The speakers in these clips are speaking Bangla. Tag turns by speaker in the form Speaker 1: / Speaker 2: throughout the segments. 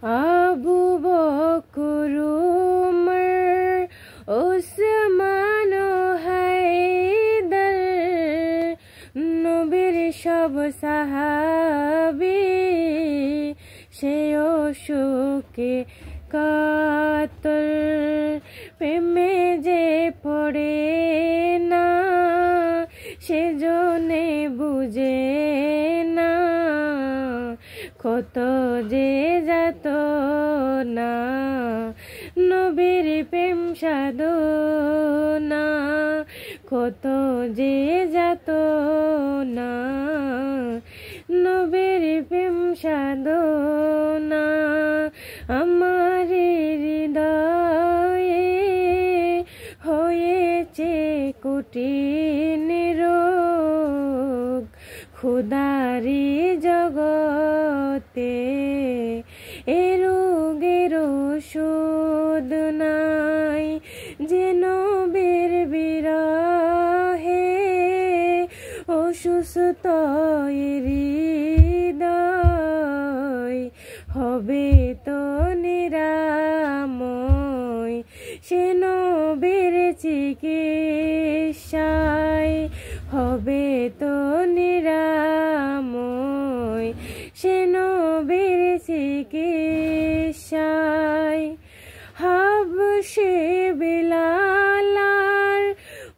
Speaker 1: আবু বকর উমর ওসমান হায়দার নবীর সব সাহাবী সে অশোকে কাতর প্রেমে যে পড়ে না সেজনে বুঝে না কত যে যাত না নবীর প্রেম সাধনা কত যে যাত না নবীর প্রেম সাধনা আমার হৃদয়ে হয়েছে কঠিন রোগ ক্ষুধারি জগতে এ রোগের ওষুধ নাই যে নবীর বিরহে অসুস্থ হৃদয় হবে তো নিরাময় সে নবীর চিকিৎসায় হবে তো নিরাময় সে নবীর চিকিৎসায় হাবশে বিলাল আর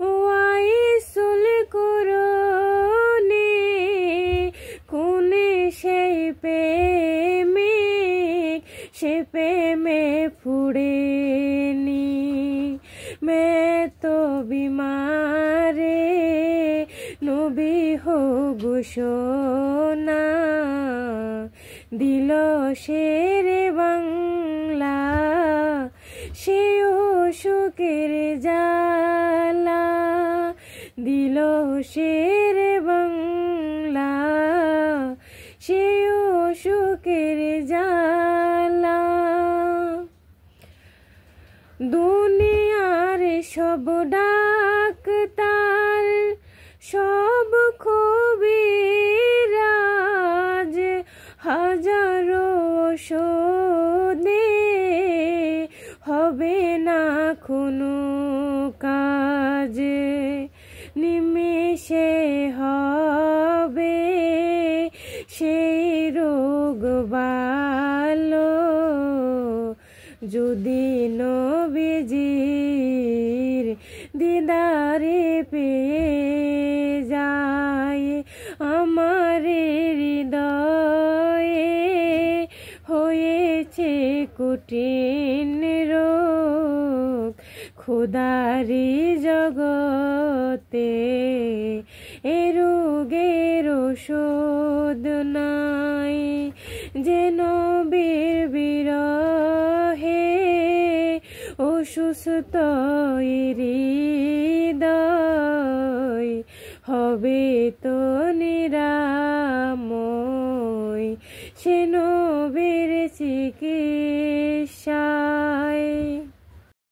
Speaker 1: ওয়াইসুল কুরনি কোনে সেই প্রেমিক সে প্রেমে ফুড়েনি मैं तो बीमारे नबी हो घोषणा दिल शेर बांगला সে অশোকের জ্বালা দিল শের বাংলা সে অশোকের জ্বালা দুনিয়ার সব ডাক্তার সব কবিরাজ হাজারো ওষুধে হবে না কোনো কাজ নিমেষে হবে সেই রোগ ভালো যদি নবীজির দিদারে পেয়ে যায় আমার হৃদয়ে হয়েছে কঠিন রোগ ক্ষুধারি জগতে এ রোগের ওষুধ নাই যে নবীর বিরহে অসুস্থ হৃদয় হবে তো নিরাময় সে নবীর চিকিৎসায়